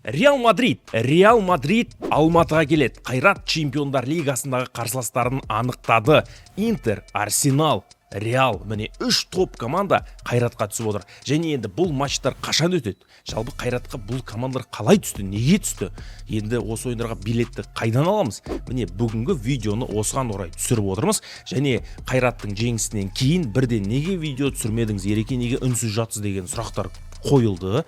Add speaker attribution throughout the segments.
Speaker 1: Реал Мадрид Алматыға келеді. Қайрат чемпиондар лигасындағы қарсыластарын анықтады. Интер, Арсенал, Реал, міне 3 топ команда Қайратқа түсіп отыр. Және енді бұл матчтар қашан өтеді? Жалпы Қайратқа бұл командалар қалай түсті? Неге түсті? Енді осы ойындарға билетті қайдан аламыз? Міне бүгінгі видеоны осыған орай түсіріп отырмыз. Және Қайраттың жеңісінен кейін бірден неге видео түсірмедіңіз, Ереке неге үнсіз жатсыз деген сұрақтар қойылды.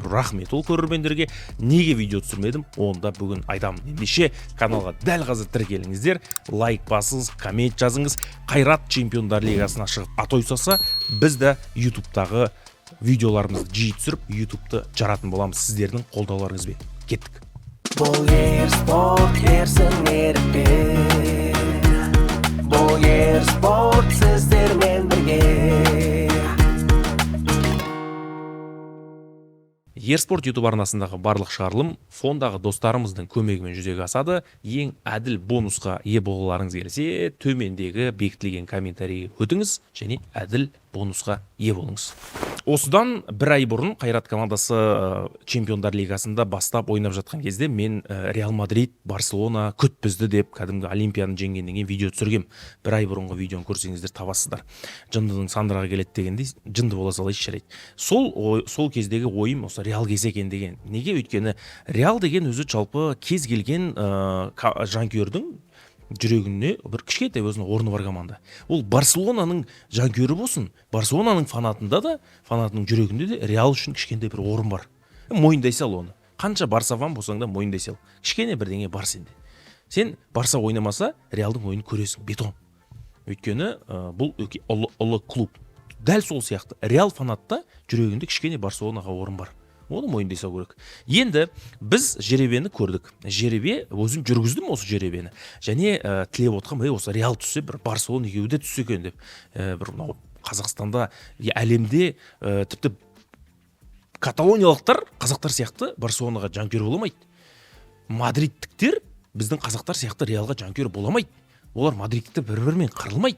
Speaker 1: Рахмет ол көрермендерге. Неге видео түсірмедім, онда бүгін айтамын. Ендеше каналға дәл қазір тіркеліңіздер, лайк басыңыз, коммент жазыңыз. Қайрат чемпиондар лигасына шығып атой саса, біз де ютубтағы видеоларымызды жиі түсіріп, ютубты жаратын боламыз сіздердің қолдауларыңызбен. Кеттік.
Speaker 2: Бұл спорт ерсін еріппе, бұл спорт сіздермен бірге.
Speaker 1: Ерспорт YouTube арнасындағы барлық шығарылым фондағы достарымыздың көмегімен жүзеге асады. Ең әділ бонусқа ие болғыларыңыз келсе, төмендегі бекітілген комментарийге өтіңіз және әділ бонусқа ие болыңыз. Осыдан бір ай бұрын Қайрат командасы чемпиондар лигасында бастап ойнап жатқан кезде мен Реал Мадрид, Барселона күт бізді деп кәдімгі Олимпияны жеңгеннен кейін видео түсіргем. Бір ай бұрынғы видеоны көрсеңіздер табасыздар. Жындының сандыраға келеді дегендей, жынды бола сала жарайды. Сол кездегі ойым осы Реал кез екен деген. Неге? Өйткені Реал деген өзі жалпы кез келген жанкүйердің жүрегіне бір кішкентай өзінің орны бар команда. Ол Барселонаның жанкүйері болсын, Барселонаның фанатында да, фанатының жүрегінде де Реал үшін кішкентай бір орын бар. Мойындай сал оны. Қанша Барса фан болсаң да мойындай сал. Кішкене бірдеңе бар сенде. Сен Барса ойнамаса, Реалдың ойынын көресің, бетон. Өйткені бұл ұлы клуб. Дәл сол сияқты Реал фанатта жүрегінде кішкене Барселонаға орын бар. Оны мойындай сау керек. Енді біз жеребені көрдік. Жеребе өзім жүргіздім осы жеребені. Және тілеп отқан осы Реал түссе, бір Барселона екеуі де түссе екен деп. Бір Қазақстанда, әлемде тіпті каталониялықтар қазақтар сияқты Барселонаға жанкүйер боламайды. Мадридтіктер біздің қазақтар сияқты Реалға жанкүйер боламайды. Олар мадридтіктер бір-бірімен қырылмайды.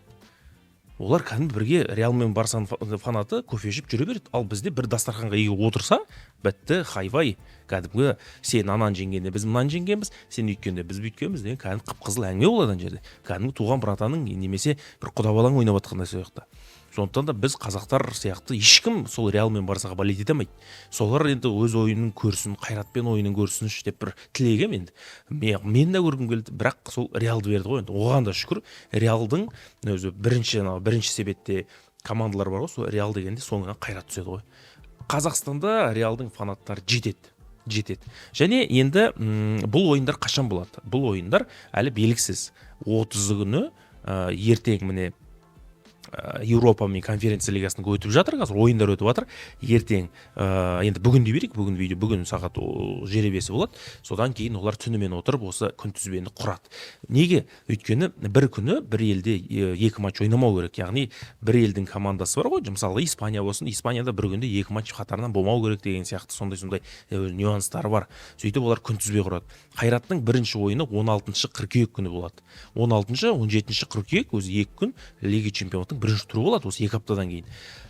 Speaker 1: Олар кәдімгі бірге Реал мен Барсаның фанаты кофе ішіп жүре береді. Ал бізде бір дастарханға егіп отырса, бітті, хайвай. Кәдімгі сен анан жеңгенде біз мынаны жеңгенбіз, сен үйткенде біз бүйткенбіз деген кәдімгі қып-қызыл әңгіме болады ана жерде. Кәдімгі туған братаның немесе бір құда балаң ойнап жатқандай сияқты. Сондықтан да біз қазақтар сияқты ешкім сол Реал мен Барсаға болеть ете алмайды. Солар енді өз ойынын көрсін, Қайратпен ойынын көрсін деп бір тілегем енді. Мен де көргім келді, бірақ сол Реалды берді ғой енді. Оған да шүкір, Реалдың өзі бірінші себетте командалар бар ғой, сол Реал дегенде соңынан Қайрат түседі ғой. Қазақстанда Реалдың фанаттары жетеді. Және енді бұл ойындар қашан болады? Бұл ойындар әлі белгісіз. 30 күні ертең міне Еуропа мен конференция лигасының өтіп жатыр, қазір ойындар өтіп жатыр. Ертең енді бүгін дей берейік, бүгін сағат жеребесі болады. Содан кейін олар түнімен отырып осы күнтізбені құрады. Неге? Өйткені бір күні бір елде екі матч ойнамау керек. Яғни бір елдің командасы бар ғой, мысалы Испания болсын, Испанияда бір күнде екі матч қатарынан болмау керек деген сияқты сондай нюанстары бар. Сөйтіп олар күнтізбе құрады. Қайраттың бірінші ойыны 16 қыркүйек күні болады. 16-17 қыркүйек өзі 2 күн Лига чемпионатының бірінші туры болады осы 2 аптадан кейін.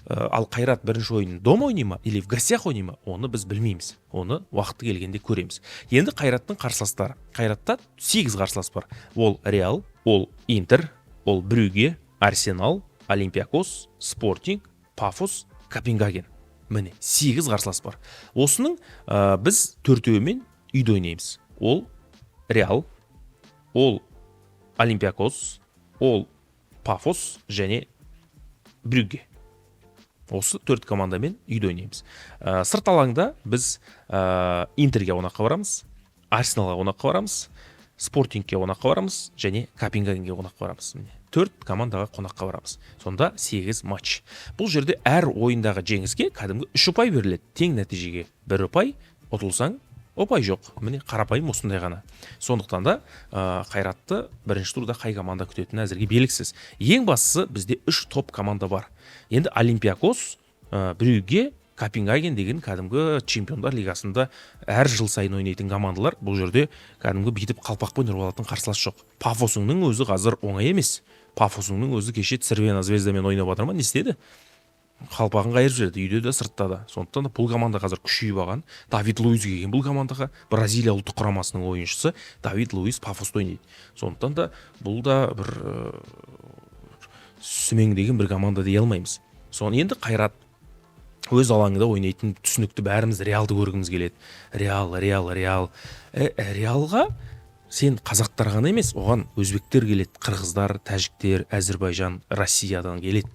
Speaker 1: Ал Қайрат бірінші ойынын дома ойнай ма или в гостях ойнай ма, оны біз білмейміз. Оны уақыты келгенде көреміз. Енді Қайраттың қарсыластары. Қайратта 8 қарсылас бар. Ол Реал, ол Интер, ол Брюгге, Арсенал, Олимпиакос, Спортинг, Пафос, Копенгаген. Міне 8 қарсылас бар. Осының біз 4-еуімен үйде ойнаймыз. Ол Реал, ол Олимпиакос, ол Пафос және Брюгге. Осы 4 командамен үйде ойнаймыз. Сырт алаңда біз Интерге қонаққа барамыз, Арсеналға қонаққа барамыз, Спортингке қонаққа барамыз және Копенгагенге қонаққа барамыз. 4 командаға қонаққа барамыз. Сонда 8 матч. Бұл жерде әр ойындағы жеңіске кәдімгі 3 ұпай беріледі. Тең нәтижеге 1 ұпай, ұтылсаң ұпай жоқ. Міне қарапайым осындай ғана. Сондықтан да Қайратты бірінші турда қай команда күтетіні әзірге белгісіз. Ең бастысы бізде 3 топ команда бар. Енді Олимпиакос, Брюгге, Копенгаген деген кәдімгі чемпиондар лигасында әр жыл сайын ойнайтын командалар. Бұл жерде кәдімгі бүйтіп қалпақпен ұрып алатын қарсылас жоқ. Пафосыңның өзі қазір оңай емес. Пафосыңның өзі кеше Цервена Звездамен ойнап жатыр ма, не істеді? қалпағын қайырып жіберді үйде де сыртта да. Сондықтан да бұл команда қазір күшейіп алған. Давид Луис келген бұл командаға, Бразилия ұлттық құрамасының ойыншысы Давид Луис Пафоста ойнайды. Сондықтан да бұл да бір сүмеңдеген бір команда дей алмаймыз. Соны енді Қайрат өз алаңында ойнайтын түсінікті, бәріміз Реалды көргіміз келеді. Реалға сен қазақтар ғана емес, оған өзбектер келеді, қырғыздар, тәжіктер, Әзірбайжан, Россиядан келеді.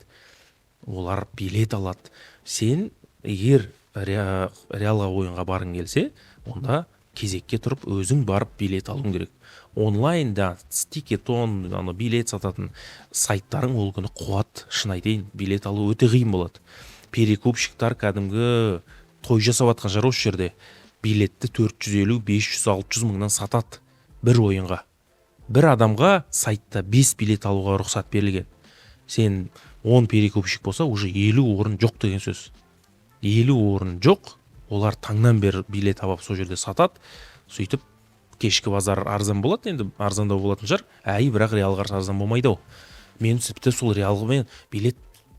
Speaker 1: Олар билет алады. Сен егер Реалға ойынға барың келсе, онда кезекке тұрып өзің барып билет алуың керек. Онлайнда Тикетон, билет сататын сайттарың ол күні қуат, шын айтайын, билет алу өте қиын болады. Перекупщиктар кәдімгі той жасап атқан жар осы жерде. Билетті 450, 500, 600 мыңнан сатады бір ойынға. Бір адамға сайтта 5 билет алуға рұқсат берілген. Сен 10 перекупщик болса, уже 50 орын жоқ деген сөз. 50 орын жоқ, олар таңнан бері билет алып сол жерде сатады. Сөйтіп кешкі базар арзан болады, енді арзандау болатын шығар. Бірақ Реалға арзан болмайды ау. Мен тіпті сол Реалға билет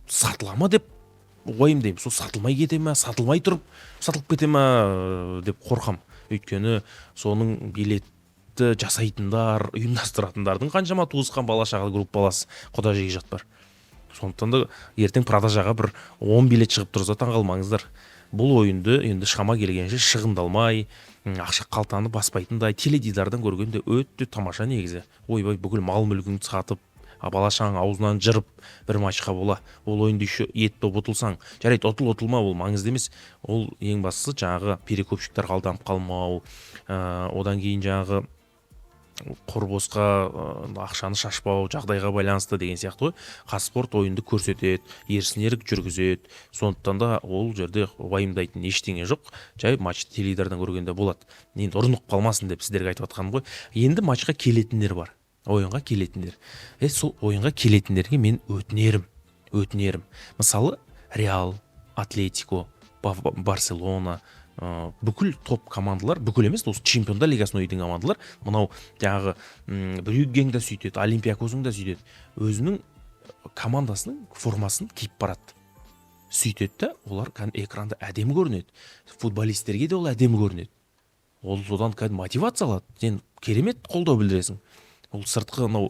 Speaker 1: сатыла ма деп ойымдаймын. Сол сатылмай кете ме, сатылмай тұрып сатылып кете ме деп қорқам. Өйткені соның билетті жасайтындар, ұйымдастыратындардың қаншама туысқан бала шағалы группалас құда жеге жат бар. Сондықтан да ертең продажаға бір 10 билет шығып тұрса таңғалмаңыздар. Бұл ойынды енді шама келгенше шығындалмай, ақша қалтаны баспайтындай, теледидардан көргенде өте тамаша негізі. Ойбай, бүкіл мал мүлкіңді сатып, бала шағаң аузынан жырып бір матчқа бола. Ол ойынды еще ет топ ұтылсаң, жарайды, ұтылма, ол маңызды емес. Ол ең бастысы жаңағы перекупщиктар қалданып қалмау, одан кейін жаңағы құр босқа ақшаны шашпау жағдайға байланысты деген сияқты ғой. Қазспорт ойынды көрсетеді, ерсін ерік жүргізеді. Сондықтан да ол жерде уайымдайтын ештеңе жоқ. Жай матч теледидардан көргенде болады. Енді ұрынып қалмасын деп сіздерге айтып жатқаным ғой. Енді матчқа келетіндер бар. Ойынға келетіндер. Сол ойынға келетіндерге мен өтінерім. Мысалы, Реал, Атлетико, Барселона, бүкіл топ командалар, бүкіл емес, осы чемпиондар лигасын ойнайтын командалар, мынау жаңағы Брюггең да сөйтеді, Олимпиакосың да сөйтеді. Өзінің командасының формасын киіп барады. Сөйтеді, олар экранда әдемі көрінеді. Футболистерге де ол әдемі көрінеді. Ол содан мотивация алады. Сен керемет қолдау білдіресің. Ол сыртқы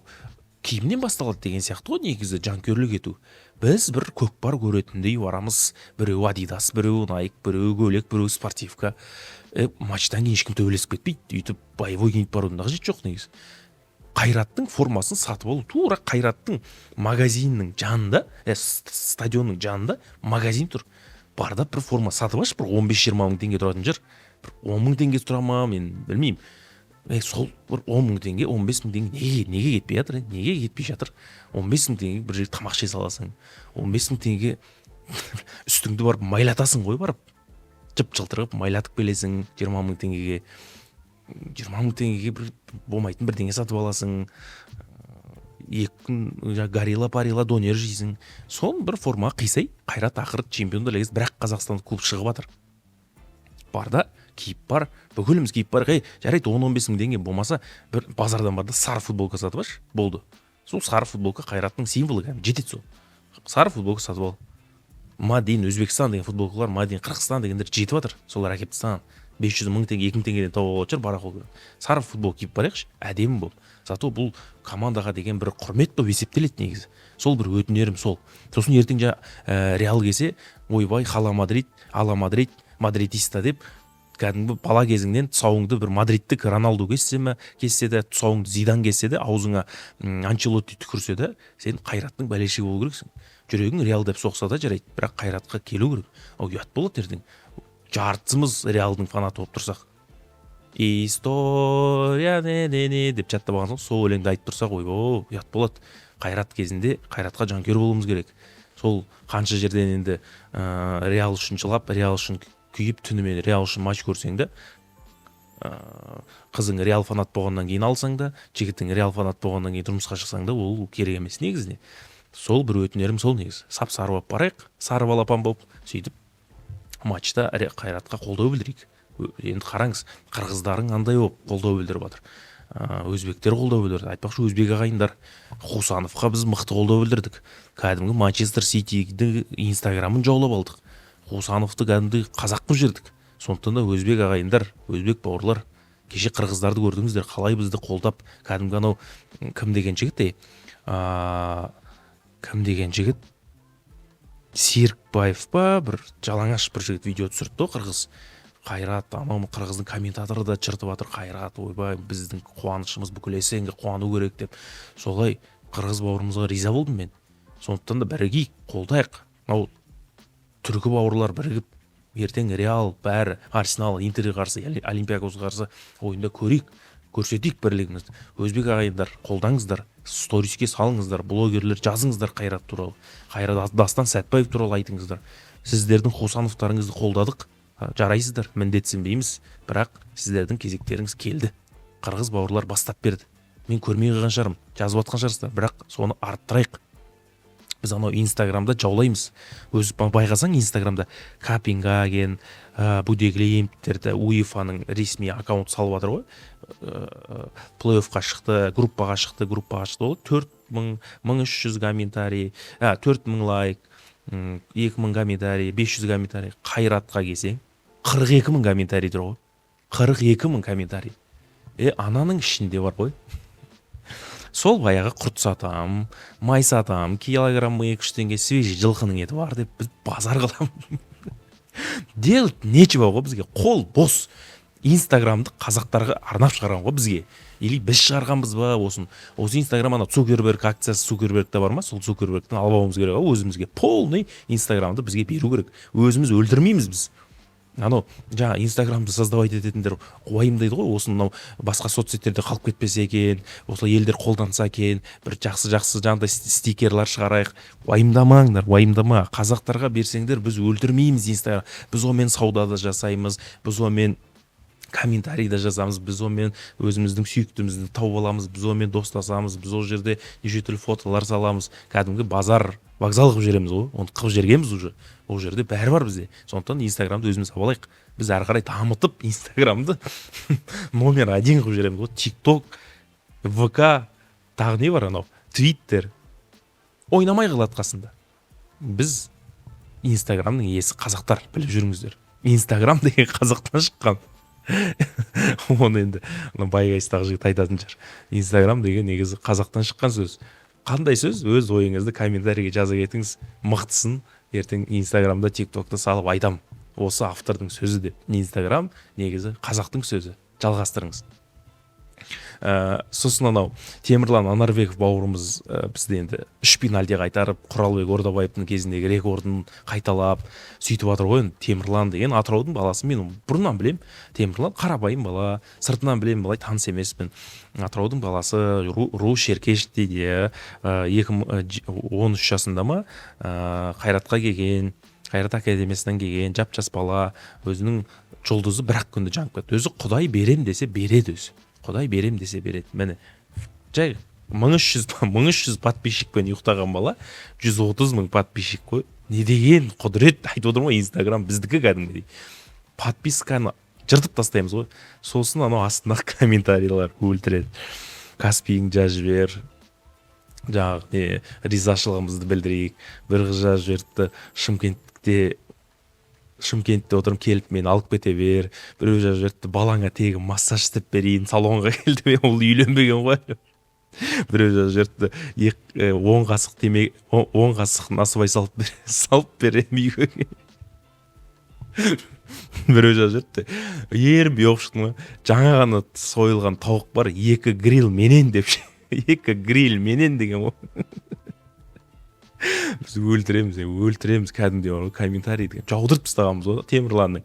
Speaker 1: киімнен басталады деген сияқты ғой, негізі жанкүйерлік ету. Біз бір көкпар көретіндей барамыз. Біреу Адидас, біреу Найк, біреу көйлек, біреу спортивка. Матчтан кейін ешкім төбелесіп кетпейді. Үйтіп боевой киініп барудың қажеті жоқ негізі. Қайраттың формасын сатып алу, тура Қайраттың магазинінің жанында, стадионның жанында магазин тұр. Барда бір форма сатып алшы, бір 15-20 мың теңге тұратын жер. 10 мың теңге тұра ма, мен білмеймін. Сол бір 10 мың теңге, 15 мың теңге неге кетпей жатыр? Неге кетпей жатыр? 15 мың теңге бір жерге тамақ жей саласың. 15 мың теңге үстіңді барып майлатасың ғой, барып. Жып-жылтырып майлатып келесің 20 мың теңгеге. 20 мың теңгеге бір болмайтын бірдеңе сатып аласың. 2 күн горилла-парилла донер жейсің. Сол бір форма қисай, Қайрат ақыры чемпиондар лигасы, бірақ Қазақстандық клуб шығып жатыр. Барда киіп бар, бүкіліміз киіп бар. Жарайды, 10-15 мың теңге болмаса, бір базардан барда сары футболка сатып алшы, болды. Сол сары футболка Қайраттың символы, жетеді сол. Сары футболка сатып ал. Мадин, Өзбекстан деген футболкалар, Мадин, Қырғызстан дегендер жетіп жатыр. Солар әкеп тастаған. 500 мың теңге, 2 мың теңгеден тауып алып жатыр, барақол. Сары футбол киіп барайықшы, әдемі бол. Зато бұл командаға деген бір құрмет болып есептеледі негізі. Сол бір өтінерім сол. Сосын ертең Реал келсе, ойбай, хала Мадрид, ала Мадрид, мадридиста деп, кәдімгі бала кезіңнен тұсауыңды бір Мадридтік Роналду кессе де, тұсауыңды Зидан кессе де, аузыңа Анчелотти түкірсе де, сен Қайраттың бәлешігі болу керексің. Жүрегің Реал деп соқса да жарайды, бірақ Қайратқа келу керек. Ұят болады ертең. Жартысымыз Реалдың фанаты болып тұрсақ. История не деп жаттап алған соң, сол өлеңді айтып тұрсақ, ойбай, ұят болады. Қайрат кезінде Қайратқа жанкүйер болуымыз керек. Сол қанша жерден енді Реал үшін жылап, Реал үшін күйіп, түнімен Реал үшін матч көрсең де, қызың Реал фанат болғаннан кейін алсаң да, жігітің Реал фанат болғаннан кейін тұрмысқа шықсаң да, ол керек емес негізіне. Сол бір өтінерім сол негізі. Сап-сары болып барайық, сары балапан болып, сөйтіп матчта Қайратқа қолдау білдірейік. Енді қараңыз, қырғыздарың андай болып қолдау білдіріп жатыр. өзбектер қолдау білдірді. Айтпақшы, өзбек ағайындар, Хусановқа біз мықты қолдау білдірдік. Кәдімгі Манчестер Ситидің инстаграмын жаулап алдық. Хусановты кәдімгі қазақ қылып жібердік. Сондықтан да өзбек ағайындар, өзбек бауырлар, кеше қырғыздарды көрдіңіздер, қалай бізді қолдап, кәдімгі анау кім деген жігіт, кім деген жігіт, Серікбаев па, бір жалаңаш бір жігіт видео түсірді, қырғыз. Қайрат, анау қырғыздың комментаторы да чыртып жатыр, Қайрат, ойбай, біздің қуанышымыз бүкіл СНГ қуану керек деп. Солай қырғыз бауырымызға риза болдым мен. Сондықтан да бірігейік, қолдайық. Мынау түркі бауырлар бірігіп, ертең Реал, бәрі, Арсенал, Интерге қарсы, Олимпиакосқа қарсы ойында көрсетейік бірлігімізді. Өзбек ағайындар, қолдаңыздар, сториске салыңыздар, блогерлер жазыңыздар Қайрат туралы. Қайрат Дастан Сәтбаев туралы айтыңыздар. Сіздердің Хусановтарыңызды қолдадық. Жарайсыздар, міндетсінбейміз, бірақ сіздердің кезектеріңіз келді. Қырғыз бауырлар бастап берді. Мен көрмей қалған шығармын, жазып отқан шығарсыздар, бірақ соны арттырайық. Біз анау инстаграмда жаулаймыз. Өзі байқасаң инстаграмда Копенгаген, Будеглемтерді, УЕФАның ресми аккаунт салып жатыр ғой. Плей-оффқа шықты, группаға шықты ғой. 4300 комментарий, 4000 лайк, 2000 комментарий, 500 комментарий. Қайратқа келсең 42 000 комментарий тұр ғой. 42 000 комментарий. Ананың ішінде бар ғой. Сол баяғы құрт сатам, май сатам, килограмм 200 теңге свежий жылқының еті бар деп біз базар қылам. Делать нечего ғой бізге. Қол бос. Инстаграмды қазақтарға арнап шығарған ғой бізге. Или біз шығарғанбыз ба осы инстаграм ана Цукерберг акциясы Цукербергте бар ма? Сол Цукербергтен алып алуымыз керек ғой өзімізге. Полный инстаграмды бізге беру керек. Өзіміз өлтірмейміз біз. Анау жаңа инстаграмды создавать ететіндер уайымдайды ғой, осы мынау басқа соцсеттерде қалып кетпесе екен, осылай елдер қолданса екен, бір жақсы жаңағыдай стикерлар шығарайық. Уайымдама. Қазақтарға берсеңдер біз өлтірмейміз инстаграм. Біз онымен сауда да жасаймыз, біз онымен комментарий да жазамыз, біз онымен өзіміздің сүйіктімізді тауып аламыз, біз онымен достасамыз, біз ол жерде неше түрлі фотолар саламыз, кәдімгі базар, вокзал қылып жібереміз ғой, оны қылып жібергенбіз уже. Ол жерде бәрі бар бізде. Сондықтан инстаграмды өзіміз алайық. Біз әрі қарай дамытып инстаграмды номер 1 қылып жібереміз ғой. Тикток, ВК, тағы не бар анау, Твиттер. Ойнамай қалады қасында. Біз инстаграмның иесі қазақтар, біліп жүріңіздер. Инстаграм деген қазақтан шыққан. Оны енді байғайыстағы жігіт айтатын шығар. Инстаграм деген негізі қазақтан шыққан сөз. Қандай сөз? Өз ойыңызды комментарийге жаза кетіңіз. Мықтысын ертең инстаграмда, тиктокта салып айтам. Осы автордың сөзі деп. Инстаграм негізі қазақтың сөзі. Жалғастырыңыз. Сосын анау Темірлан Анарбеков бауырымыз бізде енді 3 пенальти қайтарып, Құралбек Ордабаевтың кезіндегі рекордын қайталап сөйтіп жатыр ғой. Темірлан деген Атыраудың баласы, мен бұрыннан білем. Темірлан қарапайым бала, сыртынан білем, былай таныс емеспін. Атыраудың баласы, ру шеркеш дейді, 2013 жасында ма Қайратқа келген, Қайрат академиясынан келген жап-жас бала, өзінің жұлдызы бір-ақ күнде жанып кетті. Өзі Құдай берем десе береді өзі. Құдай берем десе береді. Міне, жай 1300 подписчикпен ұйықтаған бала, 130 000 подписчик қой. Не деген құдірет, айтып отырмын ғой, инстаграм біздікі кәдімгідей. Подписканы жыртып тастаймыз ғой. Сосын анау астындағы комментарийлар өлтіреді. Каспийің жазып жібер. Жаңағы ризашылығымызды білдірейік. Bir қыз жазып жіберді, Шымкентте отырып келіп мен алып кете бер. Біреу жазып жіберді, балаңа тегін массаж істеп берейін, салонға келді, мен ол үйленбеген ғой. Біреу жазып жіберді, 10 қасық темекі, 10 қасық насыбай салып берем үйге. Біреу жазып жіберді, ерім жоқ шықтың ба? Жаңа ғана сойылған тауық бар, 2 гриль менен деп. 2 гриль менен деген ғой. Біз өлтіреміз кәдімде комментарий деген жаудырып тастағанбыз ғой. Темірланның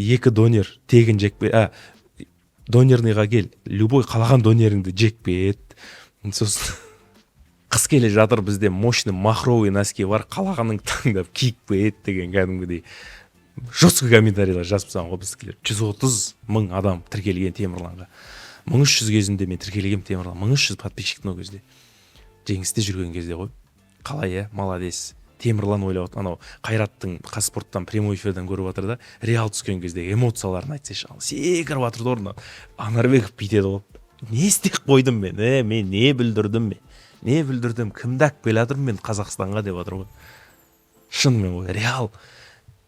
Speaker 1: 2 донер тегін жекпе, донерныйға кел, любой қалаған донеріңді жекпет. Сосын қыс келе жатыр, бізде мощный махровый носки бар, қалағаның таңдап киікпет деген кәдімгідей жестко комментарийлер жазып тастаған ғой біздікілер. 130 000 адам тіркелген Темірланға. 1300 кезінде мен тіркелгем Темірлан, 1300 подписчиктің ол кезде. Жеңісте жүрген кезде ғой. Қалай, молодец. Темірлан ойлап отыр, анау Қайраттың Қазспорттан прямой эфирден көріп жатыр да, Реал түскен кезде эмоцияларын айтсайшы, ал секіріп жатыр да орнынан. Анарбеков бүйтеді ғой. Не істеп қойдым мен? Мен не бүлдірдім мен? Не бүлдірдім? Кімді алып келе жатырмын мен Қазақстанға деп жатыр ғой. Шынымен ғой,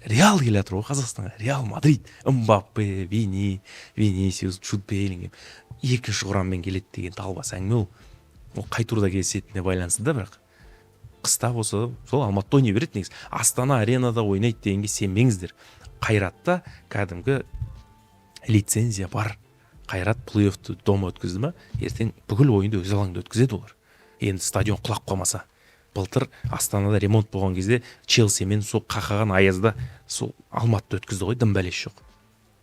Speaker 1: Реал келе жатыр ғой Қазақстанға. Реал Мадрид, Мбаппе, Винисиус, Джуд Беллингем. Екінші құраммен келеді деген талбас әңгіме ол. Ол қай турда келісетініне байланысты да, бірақ қыста болса сол Алматыда ойнай береді негізі. Астана аренада ойнайды дегенге сенбеңіздер. Қайратта кәдімгі лицензия бар. Қайрат плей-оффты дома өткізді ма, ертең бүкіл ойынды өз алаңында өткізеді олар. Енді стадион құлап қалмаса. Былтыр Астанада ремонт болған кезде Челсимен сол қақаған аязда сол Алматыда өткізді ғой, дым бәлеш жоқ.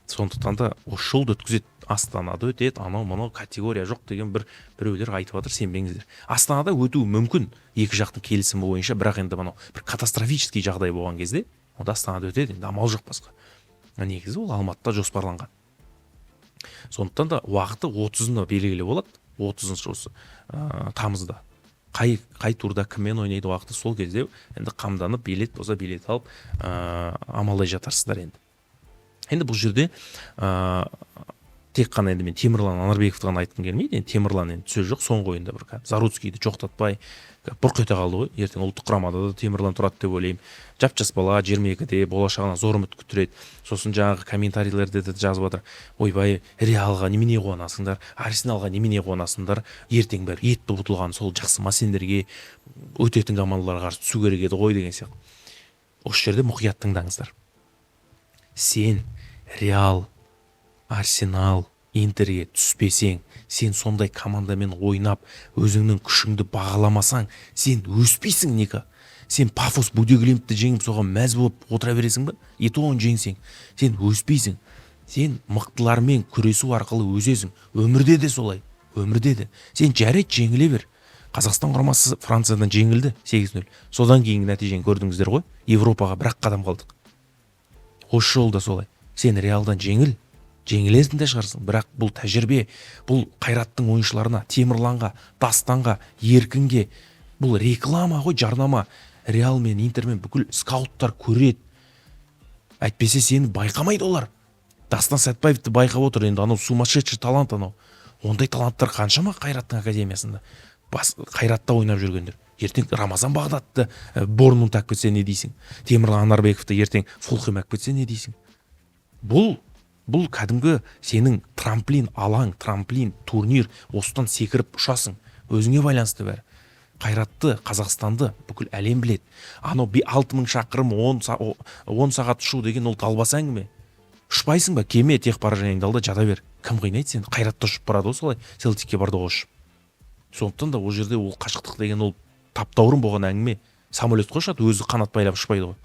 Speaker 1: Сондықтан да осы жолды өткізеді. Астанада өтеді, анау категория жоқ деген біреулер айтып жатыр, сенбеңіздер. Астанада өтуі мүмкін екі жақтың келісімі бойынша, бірақ енді мынау бір катастрофический жағдай болған кезде онда Астанада өтеді, енді амал жоқ басқа. Негізі ол Алматыда жоспарланған. Сондықтан да уақыты 30-ына белгілі болады. 30-шы осы тамызда. Қай турда кіммен ойнайды уақыты сол кезде енді қамданып, билет болса билет алып амалдай жатарсыздар енді. Енді бұл жерде тек қана енді мен Темірлан Анарбековті ғана айтқым келмейді. Енді Темірлан енді сөз жоқ, соңғы ойында бір Заруцкийді жоқтатпай бұрқ ете қалды ғой. Ертең ұлттық құрамада да Темірлан тұрады деп ойлаймын. Жап-жас бала 22-де болашағына зор үміт күттіреді. Сосын жаңағы комментарийлерде де жазып жатыр. Ойбай, Реалға немене қуанасыңдар, Арсеналға немене қуанасыңдар, ертең бәрі етті бұтылған сол жақсы ма сендерге, өтетін командаларға қарсы түсу керек еді ғой деген сияқты. Осы жерде мұқият тыңдаңыздар. Сен Реал, Арсенал, Интерге түспесең, сен сондай командамен ойнап, өзіңнің күшіңді бағаламасаң, сен өспейсің нека. Сен Пафос Будеглимтті жеңіп соған мәз болып отыра бересің ба? Еті оны жеңсең, сен өспейсің. Сен мықтылармен күресу арқылы өсесің. Өмірде де солай, өмірде де. Сен жарайды жеңіле бер. Қазақстан құрамасы Франциядан жеңілді 8-0. Содан кейінгі нәтижені көрдіңіздер ғой. Европаға бір-ақ қадам қалдық. Осы жолда солай. Сен Реалдан жеңілесің де шығарсың, бірақ бұл тәжірибе, бұл Қайраттың ойыншыларына, Темірланға, Дастанға, Еркінге, бұл реклама ғой, жарнама. Реал мен Интермен бүкіл скауттар көреді. Әйтпесе сені байқамайды олар. Дастан Сәтбаевты байқап отыр, енді анау сумасшедший талант анау. Ондай таланттар қаншама Қайраттың академиясында. Қайратта ойнап жүргендер. Ертең Рамазан Бағдатты Борнмут әкіп кетсе не дейсің? Темірлан Анарбековты ертең Фулхэм әкіп кетсе не дейсің? Бұл кәдімгі сенің трамплин алаң, трамплин турнир, осыдан секіріп ұшасың. Өзіңе байланысты бәрі. Қайратты, Қазақстанды бүкіл әлем біледі. Анау 6000 шақырым 10 сағат ұшу деген ол талбас әңгіме. Ұшпайсың ба? Кеме тех паражайыңды алда жата бер. Кім қинайды сені? Қайратта ұшып барады ғой солай. Селтикке барды ғой ұшып. Сондықтан да ол жерде ол қашықтық деген ол таптаурын болған әңгіме. Самолет қошады, өзі қанат байлап ұшпайды ғой.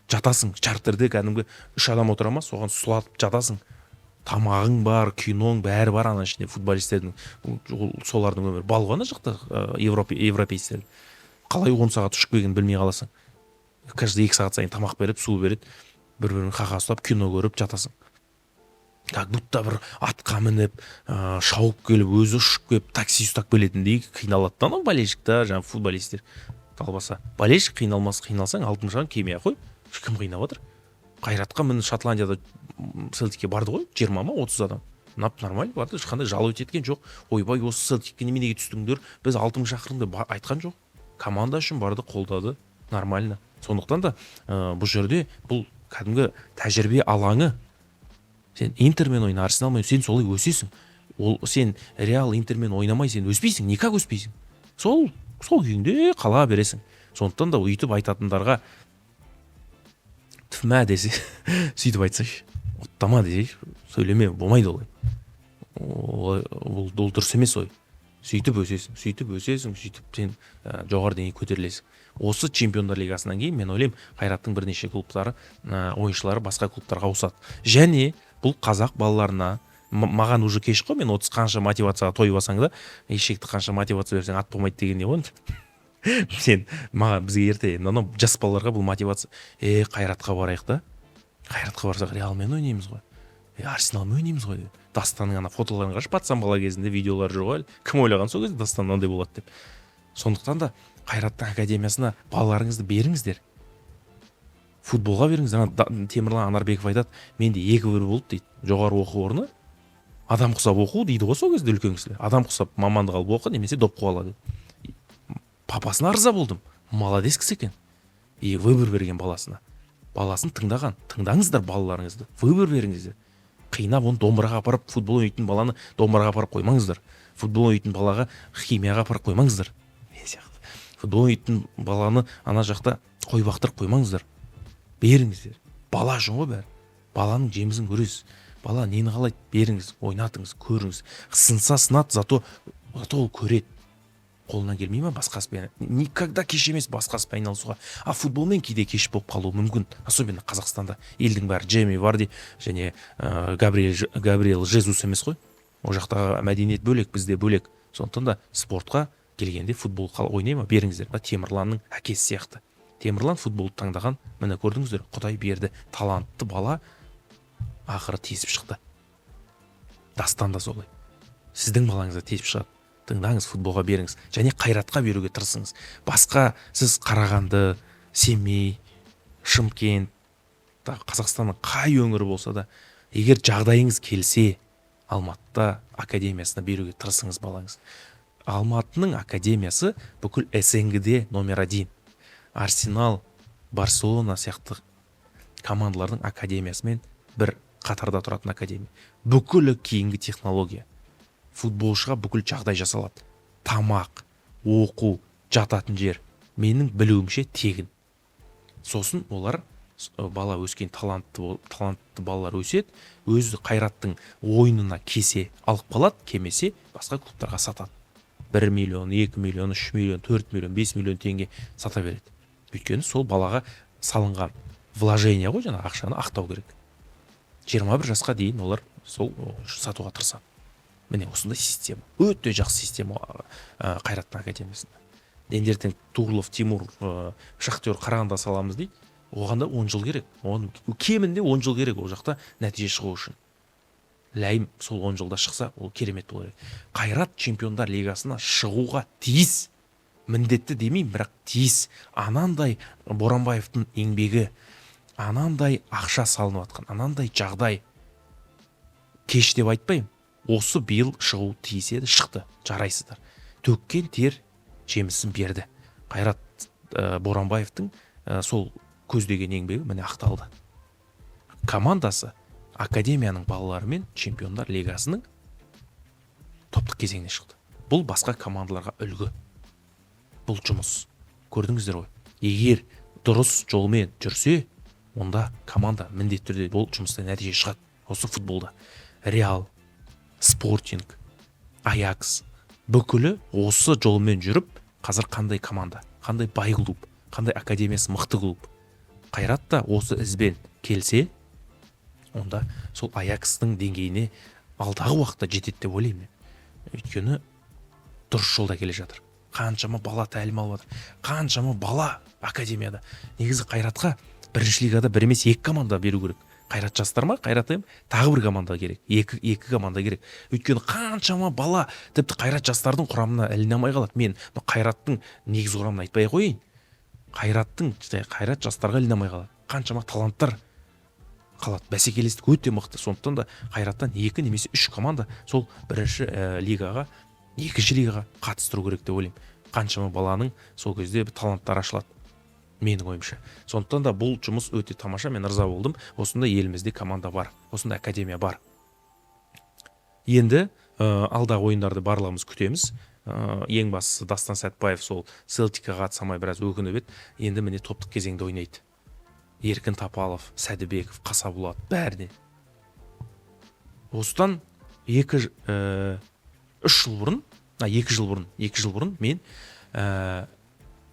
Speaker 1: Жатасың, чартерде кәдімгі 3 адам отыра ма, соған сұлатып жатасың. Тамағың бар, киноң бәрі бар ана ішінде футболистердің, солардың өмірі. Балғаны жақта европейстер. Қалай 10 сағат ұшып келгенін білмей қаласың. Каждый 2 сағат сайын тамақ беріп, су береді. Бір-бірін қаға ұстап, кино көріп жатасың. Как будто бір атқа мініп, шауып келіп, өзі ұшып келіп, такси ұстап келетіндей қиналады. Анау болельщиктер, жаңағы футболистер талбаса. Болельщик қиналсаң, алтын шаған кеме қой. Кім қинап отыр? Қайратқа міне Шотландияда Селтикке барды ғой, 20 ма 30 адам. Нормально барды, ешқандай жалоу еткен жоқ. Ойбай, осы Селтикке неменеге түстіңдер? Біз 6000 шақырымды айтқан жоқ. Команда үшін барды, қолдады, нормально. Сондықтан да бұл жерде бұл кәдімгі тәжірибе алаңы. Сен Интермен ойна, Арсеналмен, сен солай өсесің. Сен Реал Интермен ойнамай, сен өспейсің, никак өспейсің. Сол күйіңде қала бересің. Сондықтан да өйтіп айтатындарға түфмә десе, сөйтіп айтсайшы, оттама десе, сөйлеме, болмайды олай. Ол дұрыс емес ой. Сөйтіп өсесің, сөйтіп сен жоғары деңгейге көтерілесің. Осы чемпиондар лигасынан кейін мен ойлаймын, Қайраттың бірнеше клубтары, ойыншылары басқа клубтарға ауысады. Және бұл қазақ балаларына, маған уже кеш қой, мен 30 қанша мотивацияға тойып алсаң да, ешекті қанша мотивация берсең ат болмайды деген не ғой. Сен маған бізге ерте, жас балаларға бұл мотивация. Қайратқа барайық да. Қайратқа барсақ Реалмен ойнаймыз ғой. Арсеналмен ойнаймыз ғой. Дастанның ана фотоларын қараш, пацан бала кезінде видеолар жоқ әлі. Кім ойлаған сол кезде Дастан мынандай болады деп. Сондықтан да Қайраттың академиясына балаларыңызды беріңіздер. футболға беріңіздер. Темірлан Анарбеков айтады, менде 2-1 болды дейді. Жоғары оқу орны адам құсап оқу дейді ғой сол кезде үлкен кісілер. Адам құсап мамандық алып оқы немесе допқа алады. Папасына ырза болдым. Молодец кісі екен. Выбор берген баласына. Баласын тыңдаған. Тыңдаңыздар балаларыңызды. Выбор беріңіздер. Қинап оны домбыраға апарып, футбол ойнайтын баланы домбыраға апарып қоймаңыздар. Футбол ойнайтын балаға химияға апарып қоймаңыздар. Мен сияқты. Футбол ойнайтын баланы ана жақта қой бақтырып қоймаңыздар. Беріңіздер. Бала үшін ғой бәрі. Баланың жемісін көресіз. Бала нені қалайды? Беріңіз, ойнатыңыз, көріңіз. Сынса сынат, зато ол көреді. Қолынан келмей ма басқаспен? Никогда кеш емес басқаспен айналысуға. А футболмен кейде кеш болып қалуы мүмкін. Особенно Қазақстанда. Елдің бәрі Джейми Варди және Габриэл Жезус емес қой. О жақта мәдениет бөлек, бізде бөлек. Сондықтан да спортқа келгенде футбол ойнай ма? Беріңіздер. Темірланның әкесі сияқты. Темірлан футболды таңдаған, міне көрдіңіздер, Құдай берді, талантты бала ақыры тесіп шықты. Дастан да солай. Сіздің балаңызға тесіп шығады. Тыңдаңыз, футболға беріңіз. Және қайратқа беруге тырысыңыз. Басқа сіз Қарағанды, Семей, Шымкент, Қазақстанның қай өңірі болса да, егер жағдайыңыз келсе, Алматыда академиясына беруге тырысыңыз балаңыз. Алматының академиясы бүкіл СНГ-де номер 1. Арсенал, Барселона сияқты командалардың академиясымен бір қатарда тұратын академия. Бүкілі кейінгі технология. Футболшыға бүкіл жағдай жасалады. Тамақ, оқу, жататын жер. Менің білуімше тегін. Сосын олар бала өскен талантты балалар өседі, өзі қайраттың ойынына кесе алып қалады, кемесе басқа клубтарға сатады. 1 миллион, 2 миллион, 3 миллион, 4 миллион, 5 миллион теңге сата береді. Өйткені сол балаға салынған вложение ғой, жаңа ақшаны ақтау керек. 21 жасқа дейін олар сол сатуға тырысады. Міне осындай система. Өте жақсы система Қайраттың академиясында. Ендертең Турлов, Тимур, Шахтер Қарағанда саламыз дейді. Оғанда 10 жыл керек. Кемінде 10 жыл керек ол жақта нәтиже шығу үшін. Ләйім сол 10 жылда шықса, ол керемет болар. Қайрат чемпиондар лигасына шығуға тиіс. Міндетті демеймін, бірақ тиіс. Анандай Боранбаевтың еңбегі, анандай ақша салынып атқан, анандай жағдай кеш деп айтпаймын. Осы биыл шығу тиіс еді, шықты. Жарайсыздар. Төккен тер жемісін берді. Қайрат Боранбаевтың сол көздеген еңбегі міне ақталды. Командасы академияның балаларымен чемпиондар лигасының топтық кезеңіне шықты. Бұл басқа командаларға үлгі. Бұл жұмыс. Көрдіңіздер ғой. Егер дұрыс жолмен жүрсе, онда команда міндетті түрде бұл жұмыста нәтиже шығады. Осы футболда Реал, Спортинг, Аякс бүкілі осы жолмен жүріп, қазір қандай команда, қандай бай клуб, қандай академиясы мықты клуб. Қайрат та осы ізбен келсе, онда сол Аякстың деңгейіне алдағы уақытта жетеді деп ойлаймын. Өйткені дұрыс жолда келе жатыр. Қаншама бала тәлім алып жатыр. Қаншама бала академияда. Негізі Қайратқа бірінші лигада бір емес 2 команда беру керек. Қайрат жастар ма? Қайрат тағы бір команда керек. 2 команда керек. Өйткені қаншама бала тіпті Қайрат жастардың құрамына іліне алмай қалады. Мен Қайраттың негізгі құрамын айтпай қойын. Қайрат жастарға іліне алмай қалады. Қаншама таланттар қалады. Бәсекелестік өте мықты. Сондықтан да Қайраттан 2 немесе 3 команда сол бірінші лигаға, екінші лигаға қатыстыру керек деп ойлаймын. Қаншама баланың сол кезде таланттары ашылады. Менің ойымша. Сондықтан да бұл жұмыс өте тамаша, мен ырза болдым. Осында елімізде команда бар, осында академия бар. Енді алдағы ойындарды барлығымыз күтеміз. Ең бастысы Дастан Сәтбаев сол Селтикаға қатыса біраз өкініп еді. Енді міне топтық кезеңде ойнайды. Еркін Тапалов, Сәдібеков, Қасабулат бәріне. Осыдан 2 жыл бұрын мен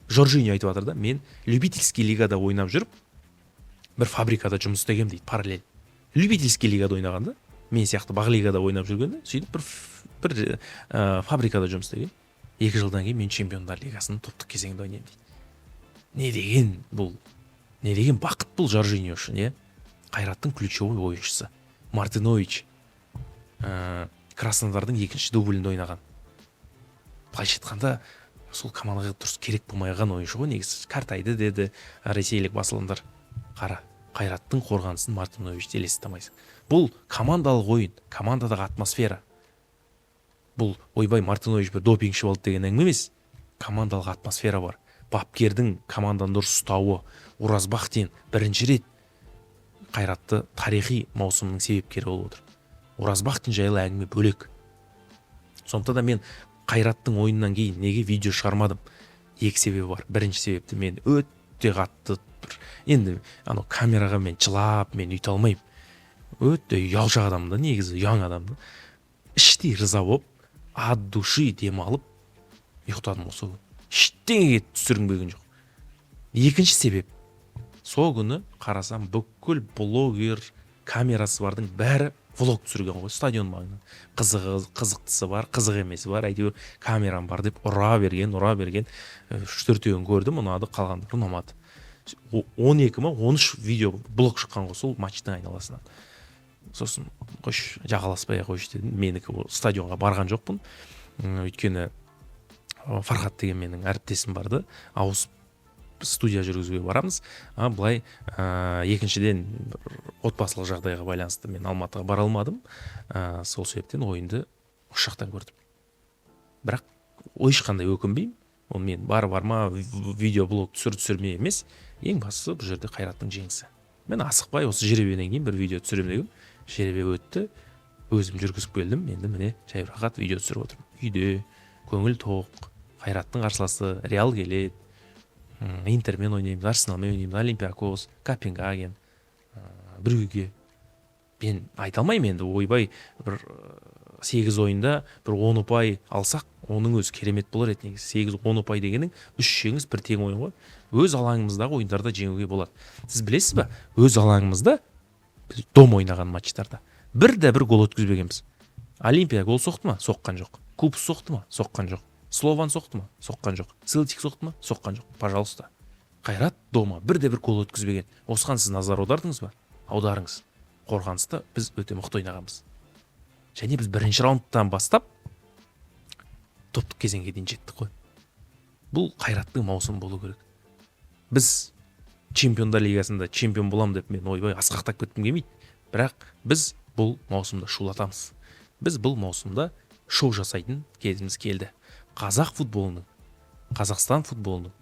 Speaker 1: Жоржиньо айтып жатыр да, мен любительский лигада ойнап жүріп, бір фабрикада жұмыс істегем дейді, параллель. Любительский лигада ойнағанда, мен сияқты баг лигада ойнап жүргенде, сөйтіп бір фабрикада жұмыс істеген. 2 жылдан кейін мен чемпиондар лигасының топтық кезеңінде ойнаймын дейді. Не деген бақыт бұл Жоржиньо үшін, е? Қайраттың ключевой ойыншысы. Мартинович Краснодардың 2-ші дублінде ойнаған. Былайша айтқанда, сол командаға дұрыс керек болмай қалған ойыншы ғой, негізі. Картайды деді ресейлік басылымдар. Қара, Қайраттың қорғанысын Мартиновичті елестете алмайсың. Бұл командалық ойын, командадағы атмосфера. Бұл ойбай Мартинович бір допингші болды деген әңгіме емес. Командалық атмосфера бар. Бапкердің команданы дұрыс ұстауы, Оразбақтен бірінші рет Қайратты тарихи маусымның себепкері болып отыр. Оразбақтен жайлы әңгіме бөлек. Сондықтан да мен Қайраттың ойыннан кейін неге видео шығармадым? Екі себебі бар. Бірінші себепті мен өте қатты енді камераға мен жылап, мен үйте алмаймын. Өте ұялшақ адамды, негізі ұяң адамды. Іштей риза болып, от души демалып ұйықтадым осы күн. Ештеңеге түсірінбеген жоқ. Екінші себеп, сол күні қарасам бүкіл блогер, камерасы бардың бәрі влог түсірген ғой, стадион маңынан. Қызықтысы бар, қызық емесі бар, әйтеуір камерам бар деп ұра берген. 3-4-еуін көрдім, ұнады, қалғандары ұнамады. 12 ма 13 видео блог шыққан ғой сол матчтың айналасынан. Сосын қош жағаласпай қойшы дедім. Менікі стадионға барған жоқпын. Өйткені Фархат деген менің әріптесім барды. Ауысып студия жүргізуге барамыз. Былай екіншіден отбасылық жағдайға байланысты мен Алматыға бара алмадым. Сол себептен ойынды ұшақтан көрдім. Бірақ ешқандай өкінбеймін. Ол мен барма видеоблог түсірме емес. Ең бастысы бұл жерде Қайраттың жеңісі. Мен асықпай осы жеребеден кейін бір видео түсірем дегем. Жеребе өтті. Өзім жүргізіп келдім. Енді міне жайбарақат видео түсіріп отырмын. Үйде көңіл тоқ. Қайраттың қарсыласы Реал келеді. Интермен ойнаймыз, Арсеналмен ойнаймыз, Олимпиакос, Копенгаген, Брюгге. Мен айта алмаймын енді, ойбай бір 8 ойында бір 10 ұпай алсақ, оның өзі керемет болар еді негізі. 8-10 ұпай дегенің 3 жеңіс бір тең ойын ғой. Өз алаңымыздағы ойындарда жеңуге болады. Сіз білесіз ба? Өз алаңымызда біз дом ойнаған матчтарда бір гол өткізбегенбіз. Олимпия гол соқты ма? Соққан жоқ. Кубс соқты ма? Соққан жоқ. Слован соқты ма? Соққан жоқ. Селтик соқты ма? Соққан жоқ. Пожалуйста. Қайрат дома бір гол өткізбеген. Осыған сіз назар аудардыңыз ба? Аударыңыз. Қорғаныста біз өте мықты ойнағанбыз. Және біз бірінші раундтан бастап топтық кезеңге дейін жеттік қой. Бұл Қайраттың маусымы болу керек. Біз чемпиондар лигасында чемпион болам деп мен ойбай асқақтап кеткім келмейді. Бірақ біз бұл маусымда шулатамыз. Біз бұл маусымда шоу жасайтын кезіміз келді. Қазақ футболының, Қазақстан футболының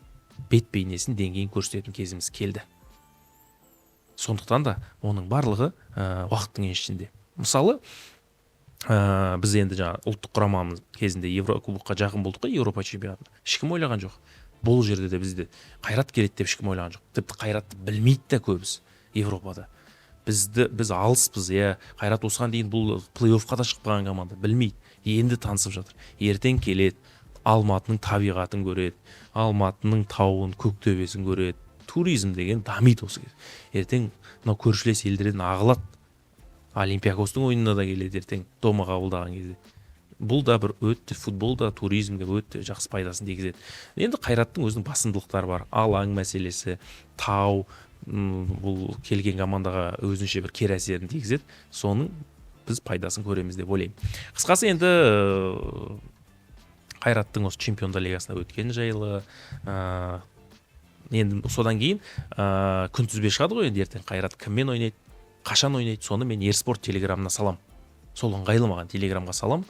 Speaker 1: бет бейнесін деңгейін көрсететін кезіміз келді. Сондықтан да оның барлығы уақыттың еншісінде. Мысалы, біз енді ұлттық құрамамыз кезінде Еврокубокқа жақын болдық қой, Еуропа чемпионатына. Ешкім ойлаған жоқ. Бұл жерде де бізде Қайрат келеді деп ешкім ойлаған жоқ. Тіпті Қайратты білмейді де көбісі Европада. Біз алыспыз, Қайрат осыған дейін бұл плей-оффқа да шығып қалған команда білмейді. Енді танысып жатыр. Ертең келеді, Алматының табиғатын көреді, Алматының тауын, көктөбесін көреді. Туризм деген дамиды осы кезде. Ертең көршілес елдерден ағылады. Олимпиакостың ойынына да келеді ертең дома қабылдаған кезде. Бұл да бір өтті футболда туризмге өтті жақсы пайдасын тигізеді. Енді Қайраттың өзінің басымдылықтары бар. Алаң мәселесі, тау, бұл келген командаға өзінше бір кері әсерін тигізеді. Соның біз пайдасын көреміз деп ойлаймын. Қысқасы енді Қайраттың осы чемпиондар лигасына өткен жайлы, енді содан кейін күнтізбе шығады ғой, енді ертең Қайрат кіммен ойнайды, қашан ойнайды, соны мен Ерспорт телеграмына салам. Сол ыңғайлы маған телеграмға салам.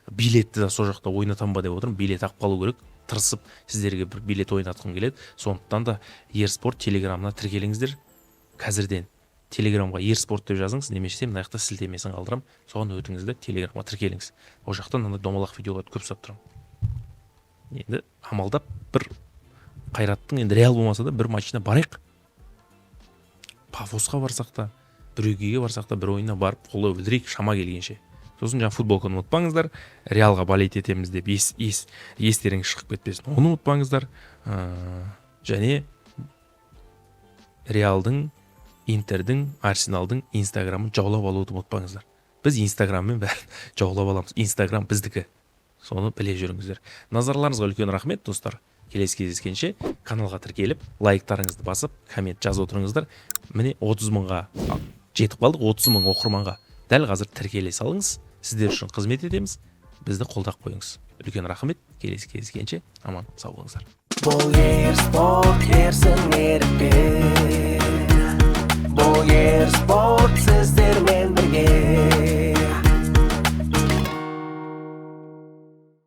Speaker 1: Билетті де сол жақта ойнатам ба деп отырмын. Билет алып қалу керек. Тырысып сіздерге бір билет ойнатқым келеді. Сондықтан да Ерспорт телеграмына тіркеліңіздер. Қазірден телеграмға Ерспорт деп жазыңыз, немесе мына жақта сілтемесін қалдырам. Соған өтіңіздер, телеграмға тіркеліңіз. Ол жақтан домалақ видеоларды көп сап тұрамын. Енді амалдап бір Қайраттың енді Реал болмаса да бір матчына барайық. Пафосқа барсақ та, Брюггеге барсақ та бір ойына барып қолдау білдірейік шама келгенше. Сосын футболканы ұмытпаңыздар. Реалға болеть етеміз деп естеріңіз шығып кетпесін. Оны ұмытпаңыздар. Және Реалдың, Интердің, Арсеналдың Инстаграмын жаулап алуды ұмытпаңыздар. Біз Инстаграммен бәрін жаулап аламыз. Инстаграм біздікі. Соны біле жүріңіздер. Назарларыңызға үлкен рахмет, достар. Келесі кездескенше каналға тіркеліп, лайктарыңызды басып, коммент жазып отырыңыздар. Міне 30 мыңға жетіп қалдық, 30 мың оқырманға. Дәл қазір тіркеле салыңыз. Сіздер үшін қызмет етеміз. Бізді қолдап қойыңыз. Үлкен рахмет. Келесі кездескенше аман сау болыңыздар.
Speaker 2: Бұл Ерспорт ерсің ерік бер. бұл ер спорт